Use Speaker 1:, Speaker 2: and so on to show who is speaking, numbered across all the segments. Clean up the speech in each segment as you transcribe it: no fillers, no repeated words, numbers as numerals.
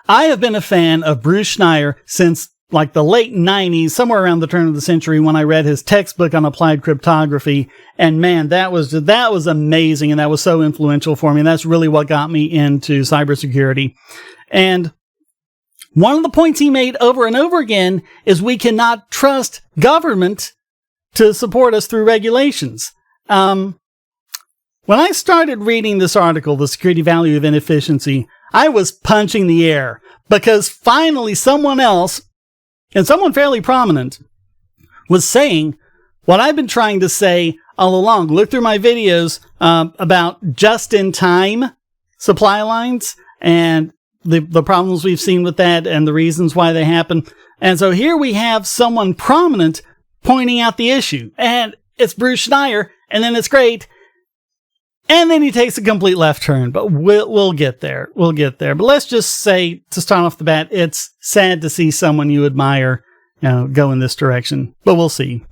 Speaker 1: I have been a fan of Bruce Schneier since like the late 90s, somewhere around the turn of the century, when I read his textbook on applied cryptography. And man, that was amazing. And that was so influential for me. And that's really what got me into cybersecurity. And one of the points he made over and over again is we cannot trust government to support us through regulations. When I started reading this article, The Security Value of Inefficiency, I was punching the air because finally someone else, and someone fairly prominent, was saying what I've been trying to say all along. Look through my videos about just-in-time supply lines and the problems we've seen with that and the reasons why they happen. And so here we have someone prominent pointing out the issue. And it's Bruce Schneier, and then it's great. And then he takes a complete left turn, but we'll get there. We'll get there. But let's just say, to start off the bat, it's sad to see someone you admire, go in this direction, but we'll see.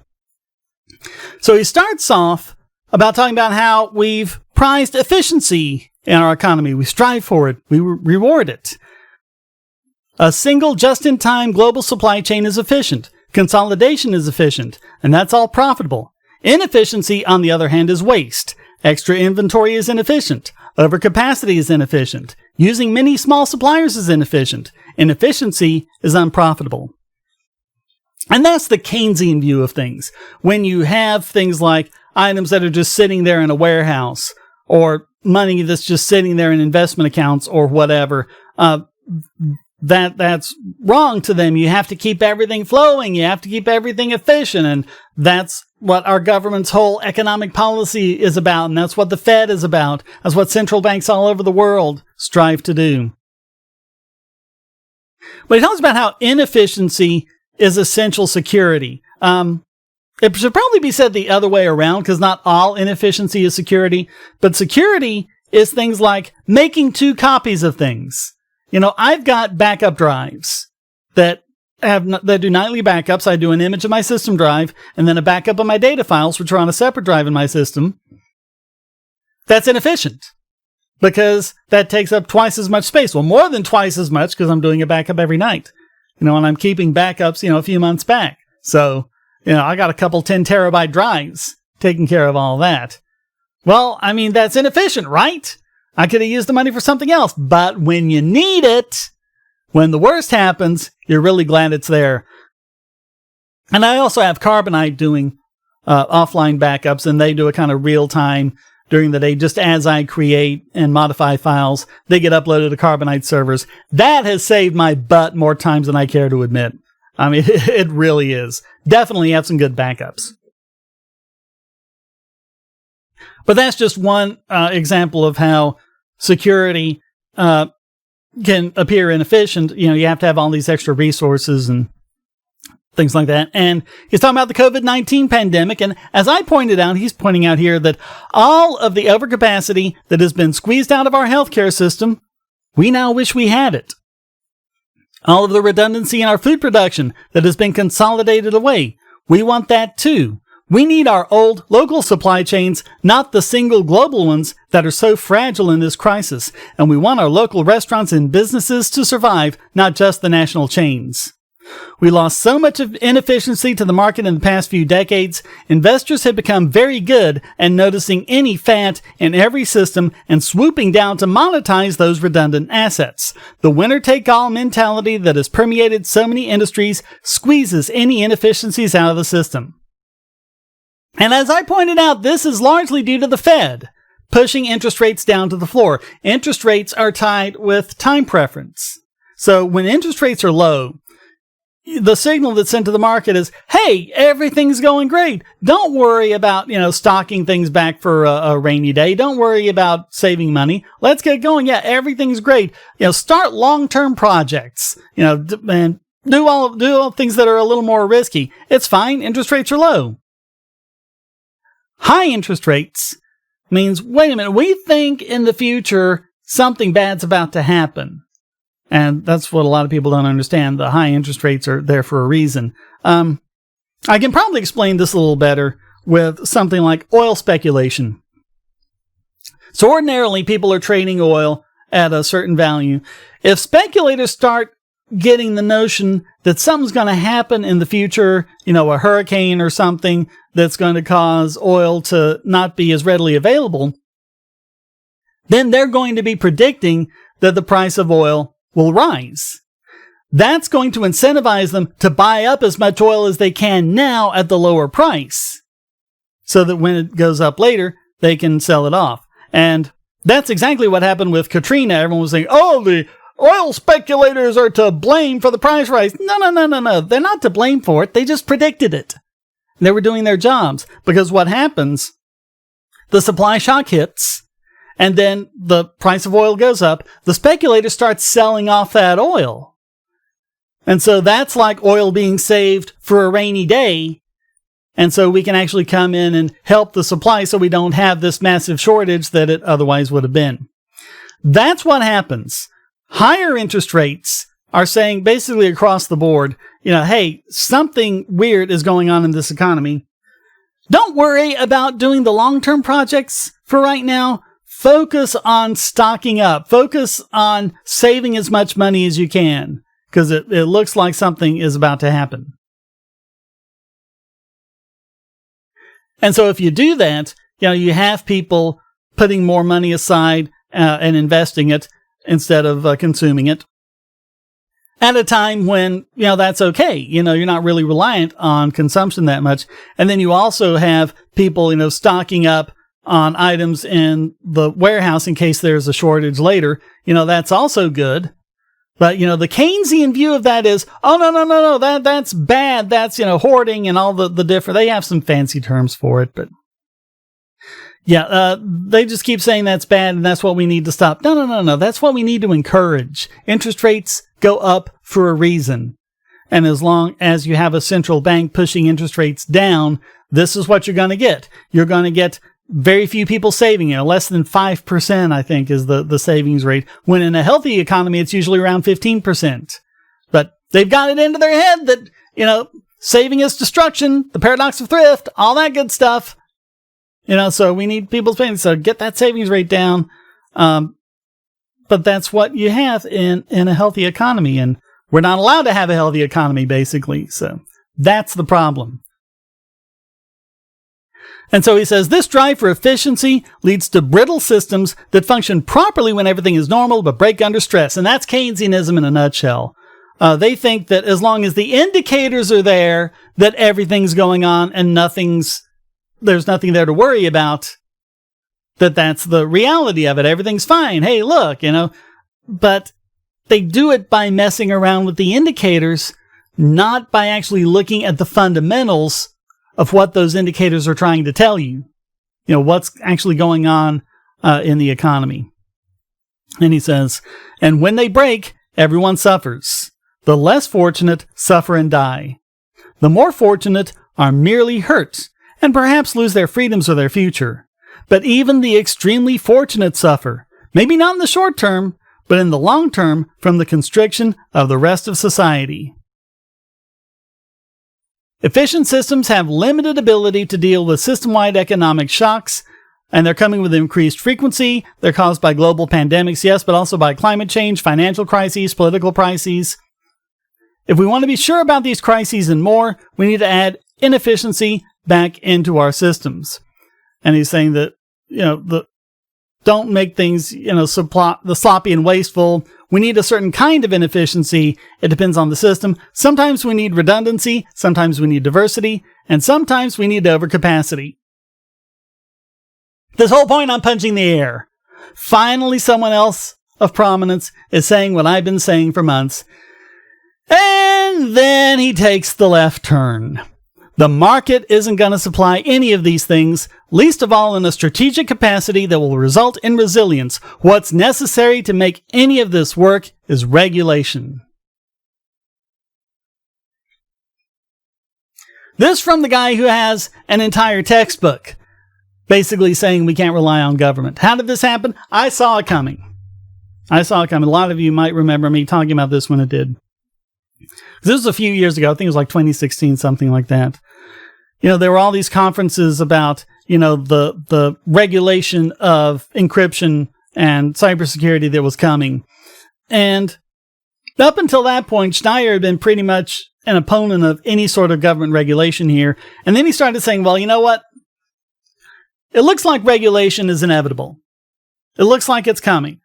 Speaker 1: So he starts off about talking about how we've prized efficiency in our economy. We strive for it. We reward it. A single just-in-time global supply chain is efficient. Consolidation is efficient, and that's all profitable. Inefficiency, on the other hand, is waste. Extra inventory is inefficient. Overcapacity is inefficient. Using many small suppliers is inefficient. Inefficiency is unprofitable. And that's the Keynesian view of things. When you have things like items that are just sitting there in a warehouse, or money that's just sitting there in investment accounts or whatever, that's wrong to them. You have to keep everything flowing. You have to keep everything efficient. And that's what our government's whole economic policy is about. And that's what the Fed is about. That's what central banks all over the world strive to do. But he talks about how inefficiency is essential security. It should probably be said the other way around, because not all inefficiency is security. But security is things like making 2 copies of things. I've got backup drives that do nightly backups. I do an image of my system drive and then a backup of my data files, which are on a separate drive in my system. That's inefficient because that takes up twice as much space. Well, more than twice as much, because I'm doing a backup every night, and I'm keeping backups, a few months back. So, I got a couple 10 terabyte drives taking care of all that. Well, that's inefficient, right? I could have used the money for something else. But when you need it, when the worst happens, you're really glad it's there. And I also have Carbonite doing offline backups, and they do it kind of real time during the day. Just as I create and modify files, they get uploaded to Carbonite servers. That has saved my butt more times than I care to admit. It really is. Definitely have some good backups. But that's just one example of how security can appear inefficient. You have to have all these extra resources and things like that. And he's talking about the COVID-19 pandemic. And as I pointed out, he's pointing out here that all of the overcapacity that has been squeezed out of our healthcare system, we now wish we had it. All of the redundancy in our food production that has been consolidated away, we want that too. We need our old local supply chains, not the single global ones that are so fragile in this crisis. And we want our local restaurants and businesses to survive, not just the national chains. We lost so much of inefficiency to the market in the past few decades. Investors have become very good at noticing any fat in every system and swooping down to monetize those redundant assets. The winner-take-all mentality that has permeated so many industries squeezes any inefficiencies out of the system. And as I pointed out, this is largely due to the Fed pushing interest rates down to the floor. Interest rates are tied with time preference. So when interest rates are low, the signal that's sent to the market is, hey, everything's going great. Don't worry about, stocking things back for a rainy day. Don't worry about saving money. Let's get going. Yeah, everything's great. Start long-term projects, and do all things that are a little more risky. It's fine. Interest rates are low. High interest rates means, wait a minute, we think in the future something bad's about to happen. And that's what a lot of people don't understand. The high interest rates are there for a reason. I can probably explain this a little better with something like oil speculation. So ordinarily, people are trading oil at a certain value. If speculators start getting the notion that something's going to happen in the future, a hurricane or something that's going to cause oil to not be as readily available, then they're going to be predicting that the price of oil will rise. That's going to incentivize them to buy up as much oil as they can now at the lower price, so that when it goes up later, they can sell it off. And that's exactly what happened with Katrina. Everyone was saying, oh, the oil speculators are to blame for the price rise. No. They're not to blame for it. They just predicted it. They were doing their jobs. Because what happens, the supply shock hits, and then the price of oil goes up. The speculators start selling off that oil. And so that's like oil being saved for a rainy day. And so we can actually come in and help the supply so we don't have this massive shortage that it otherwise would have been. That's what happens. Higher interest rates are saying basically across the board, hey, something weird is going on in this economy. Don't worry about doing the long-term projects for right now. Focus on stocking up. Focus on saving as much money as you can, because it looks like something is about to happen. And so if you do that, you have people putting more money aside and investing it instead of consuming it at a time when, that's okay. You're not really reliant on consumption that much. And then you also have people, stocking up on items in the warehouse in case there's a shortage later. That's also good. But, the Keynesian view of that is, oh, no, that's bad. That's, hoarding and all the different, they have some fancy terms for it, but yeah, they just keep saying that's bad and that's what we need to stop. No, that's what we need to encourage. Interest rates go up for a reason. And as long as you have a central bank pushing interest rates down, this is what you're going to get. You're going to get very few people saving, less than 5%, I think, is the savings rate. When in a healthy economy, it's usually around 15%. But they've got it into their head that, saving is destruction, the paradox of thrift, all that good stuff. So we need people spending. So get that savings rate down. But that's what you have in a healthy economy. And we're not allowed to have a healthy economy, basically. So that's the problem. And so he says, this drive for efficiency leads to brittle systems that function properly when everything is normal, but break under stress. And that's Keynesianism in a nutshell. They think that as long as the indicators are there, that everything's going on and there's nothing there to worry about, that's the reality of it. Everything's fine. Hey, look, but they do it by messing around with the indicators, not by actually looking at the fundamentals of what those indicators are trying to tell you, what's actually going on in the economy. And he says, and when they break, everyone suffers. The less fortunate suffer and die. The more fortunate are merely hurt and perhaps lose their freedoms or their future. But even the extremely fortunate suffer, maybe not in the short term, but in the long term from the constriction of the rest of society. Efficient systems have limited ability to deal with system-wide economic shocks, and they're coming with increased frequency. They're caused by global pandemics, yes, but also by climate change, financial crises, political crises. If we want to be sure about these crises and more, we need to add inefficiency back into our systems. And he's saying that, don't make things, the sloppy and wasteful. We need a certain kind of inefficiency. It depends on the system. Sometimes we need redundancy. Sometimes we need diversity. And sometimes we need overcapacity. This whole point, I'm punching the air. Finally, someone else of prominence is saying what I've been saying for months. And then he takes the left turn. The market isn't going to supply any of these things, least of all in a strategic capacity that will result in resilience. What's necessary to make any of this work is regulation. This from the guy who has an entire textbook basically saying we can't rely on government. How did this happen? I saw it coming. A lot of you might remember me talking about this when it did. This was a few years ago. I think it was like 2016, something like that. There were all these conferences about, the regulation of encryption and cybersecurity that was coming. And up until that point, Schneier had been pretty much an opponent of any sort of government regulation here. And then he started saying, well, you know what? It looks like regulation is inevitable. It looks like it's coming.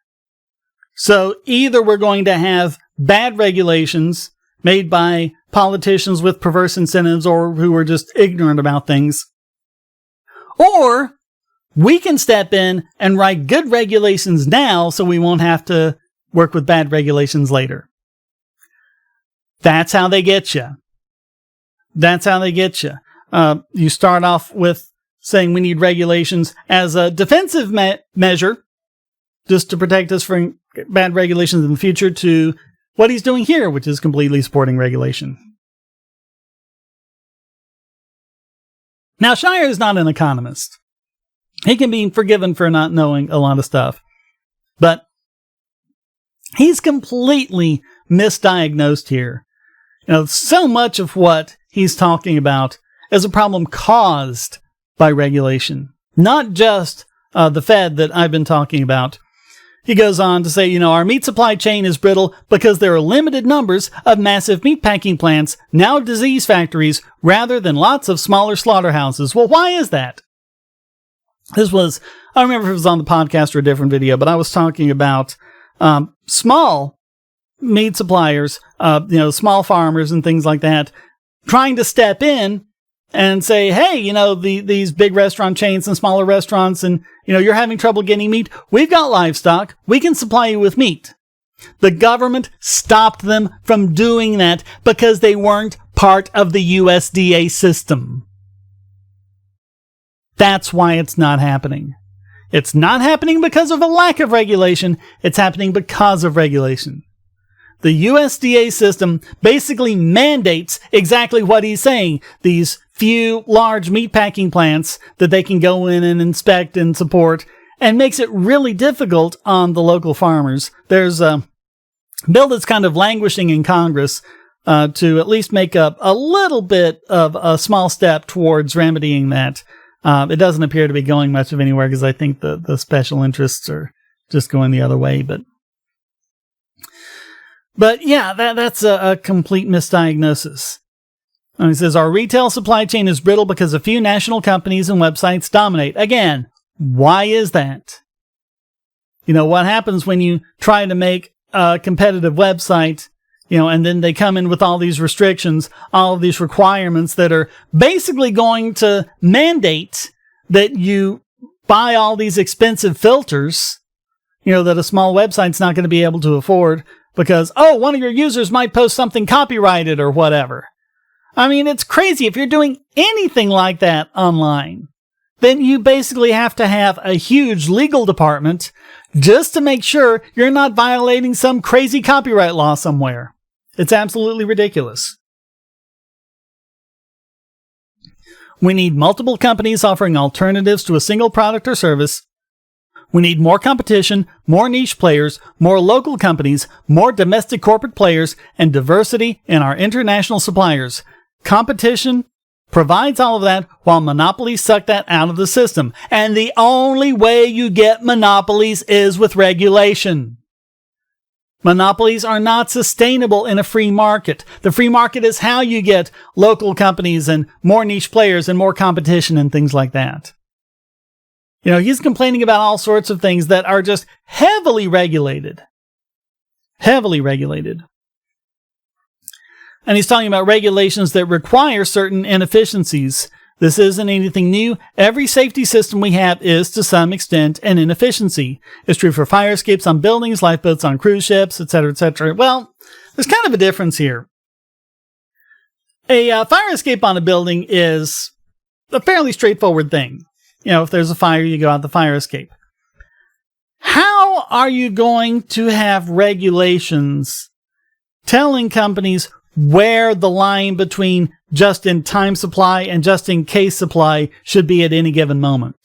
Speaker 1: So either we're going to have bad regulations made by politicians with perverse incentives or who are just ignorant about things, or we can step in and write good regulations now so we won't have to work with bad regulations later. That's how they get you. That's how they get you. You start off with saying we need regulations as a defensive measure, just to protect us from bad regulations in the future, to what he's doing here, which is completely supporting regulation. Now, Schneier is not an economist. He can be forgiven for not knowing a lot of stuff. But he's completely misdiagnosed here. You know, so much of what he's talking about is a problem caused by regulation, not just the Fed that I've been talking about. He goes on to say, you know, our meat supply chain is brittle because there are limited numbers of massive meatpacking plants, now disease factories, rather than lots of smaller slaughterhouses. Well, why is that? I don't remember if it was on the podcast or a different video, but I was talking about small meat suppliers, small farmers and things like that, trying to step in and say, hey, you know, these big restaurant chains and smaller restaurants, and, you know, you're having trouble getting meat. We've got livestock. We can supply you with meat. The government stopped them from doing that because they weren't part of the USDA system. That's why it's not happening. It's not happening because of a lack of regulation. It's happening because of regulation. The USDA system basically mandates exactly what he's saying. These few large meatpacking plants that they can go in and inspect and support, and makes it really difficult on the local farmers. There's a bill that's kind of languishing in Congress to at least make up a little bit of a small step towards remedying that. It doesn't appear to be going much of anywhere because I think the special interests are just going the other way. But yeah, that's a complete misdiagnosis. And he says, our retail supply chain is brittle because a few national companies and websites dominate. Again, why is that? You know, what happens when you try to make a competitive website, you know, and then they come in with all these restrictions, all of these requirements that are basically going to mandate that you buy all these expensive filters, you know, that a small website's not going to be able to afford because, one of your users might post something copyrighted or whatever. I mean, it's crazy. If you're doing anything like that online, then you basically have to have a huge legal department just to make sure you're not violating some crazy copyright law somewhere. It's absolutely ridiculous. We need multiple companies offering alternatives to a single product or service. We need more competition, more niche players, more local companies, more domestic corporate players, and diversity in our international suppliers. Competition provides all of that while monopolies suck that out of the system. And the only way you get monopolies is with regulation. Monopolies are not sustainable in a free market. The free market is how you get local companies and more niche players and more competition and things like that. You know, he's complaining about all sorts of things that are just heavily regulated. Heavily regulated. And he's talking about regulations that require certain inefficiencies. This isn't anything new. Every safety system we have is, to some extent, an inefficiency. It's true for fire escapes on buildings, lifeboats on cruise ships, etc., etc. Well, there's kind of a difference here. A fire escape on a building is a fairly straightforward thing. You know, if there's a fire, you go out the fire escape. How are you going to have regulations telling companies where the line between just-in-time supply and just-in-case supply should be at any given moment?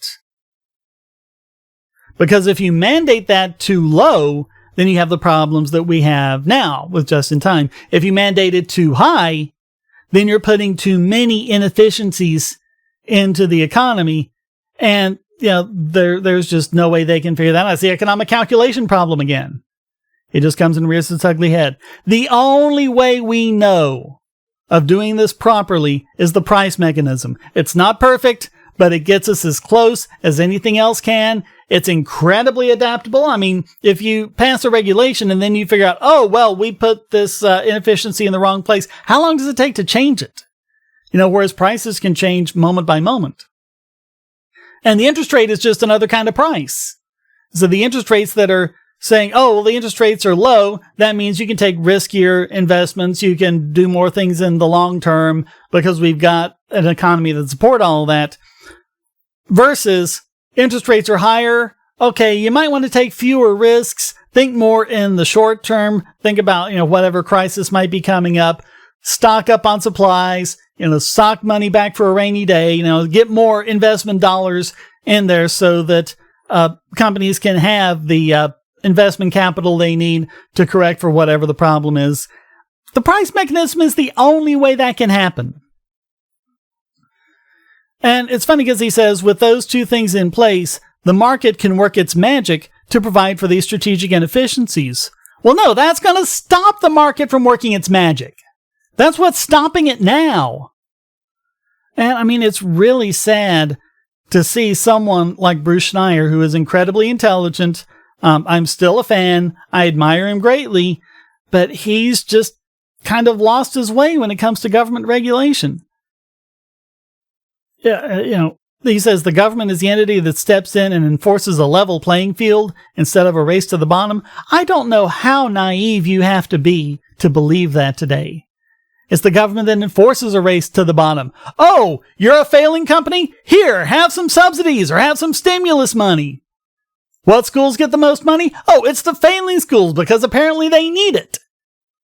Speaker 1: Because if you mandate that too low, then you have the problems that we have now with just-in-time. If you mandate it too high, then you're putting too many inefficiencies into the economy. And there's just no way they can figure that out. It's the economic calculation problem again. It just comes and rears its ugly head. The only way we know of doing this properly is the price mechanism. It's not perfect, but it gets us as close as anything else can. It's incredibly adaptable. I mean, if you pass a regulation and then you figure out, oh, well, we put this inefficiency in the wrong place, how long does it take to change it? Whereas prices can change moment by moment. And the interest rate is just another kind of price. So the interest rates that are saying, oh, well, the interest rates are low, that means you can take riskier investments, you can do more things in the long term because we've got an economy that supports all of that. Versus interest rates are higher. Okay, you might want to take fewer risks, think more in the short term, think about, whatever crisis might be coming up, stock up on supplies, sock money back for a rainy day, get more investment dollars in there so that companies can have the investment capital they need to correct for whatever the problem is. The price mechanism is the only way that can happen. And it's funny because he says, with those two things in place, the market can work its magic to provide for these strategic inefficiencies. Well, no, that's going to stop the market from working its magic. That's what's stopping it now. And I mean, it's really sad to see someone like Bruce Schneier, who is incredibly intelligent. I'm still a fan. I admire him greatly, but he's just kind of lost his way when it comes to government regulation. Yeah, he says the government is the entity that steps in and enforces a level playing field instead of a race to the bottom. I don't know how naive you have to be to believe that today. It's the government that enforces a race to the bottom. Oh, you're a failing company? Here, have some subsidies or have some stimulus money. What schools get the most money? Oh, it's the failing schools because apparently they need it.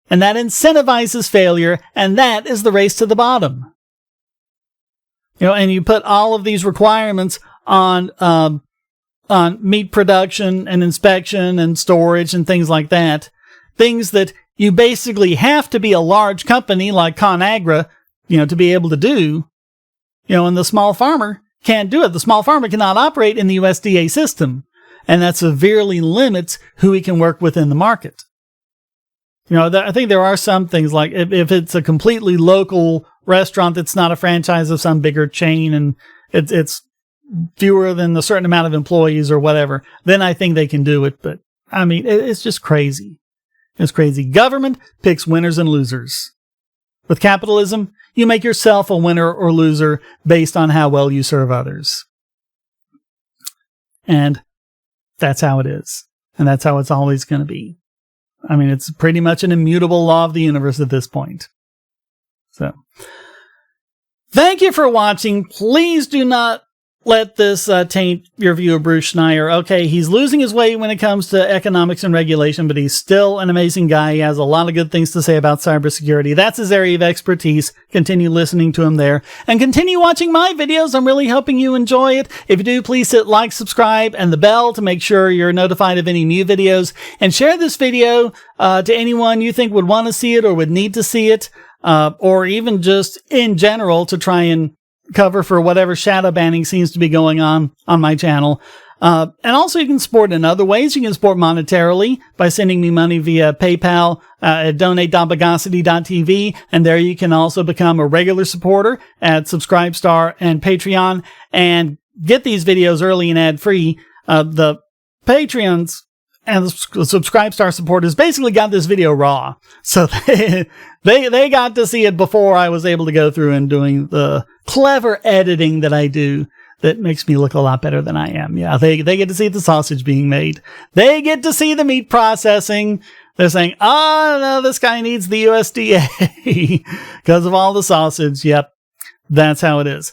Speaker 1: And that incentivizes failure, and that is the race to the bottom. And you put all of these requirements on meat production and inspection and storage and things like that. Things that you basically have to be a large company like ConAgra, to be able to do. And the small farmer can't do it. The small farmer cannot operate in the USDA system. And that severely limits who he can work with in the market. I think there are some things like if it's a completely local restaurant that's not a franchise of some bigger chain and it's fewer than a certain amount of employees or whatever, then I think they can do it. But I mean, it's just crazy. It's crazy. Government picks winners and losers. With capitalism, you make yourself a winner or loser based on how well you serve others. And that's how it is. And that's how it's always going to be. I mean, it's pretty much an immutable law of the universe at this point. So, thank you for watching. Please do not let this taint your view of Bruce Schneier. Okay, he's losing his way when it comes to economics and regulation, but he's still an amazing guy. He has a lot of good things to say about cybersecurity. That's his area of expertise. Continue listening to him there. And continue watching my videos. I'm really hoping you enjoy it. If you do, please hit like, subscribe, and the bell to make sure you're notified of any new videos. And share this video to anyone you think would want to see it or would need to see it, or even just in general to try and cover for whatever shadow banning seems to be going on my channel. And also you can support in other ways. You can support monetarily by sending me money via PayPal at donate.bogosity.tv. And there you can also become a regular supporter at Subscribestar and Patreon and get these videos early and ad-free. The Patreons and the Subscribestar supporters basically got this video raw. So they got to see it before I was able to go through and doing the clever editing that I do that makes me look a lot better than I am. Yeah, they get to see the sausage being made. They get to see the meat processing. They're saying, oh, no, this guy needs the USDA because of all the sausage. Yep, that's how it is.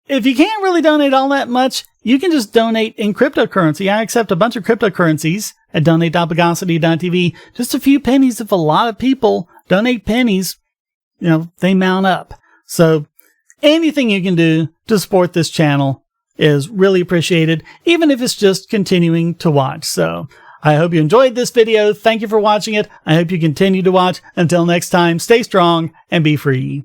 Speaker 1: If you can't really donate all that much, you can just donate in cryptocurrency. I accept a bunch of cryptocurrencies at donate.bogosity.tv. Just a few pennies. If a lot of people donate pennies, they mount up. So anything you can do to support this channel is really appreciated, even if it's just continuing to watch. So I hope you enjoyed this video. Thank you for watching it. I hope you continue to watch. Until next time, stay strong and be free.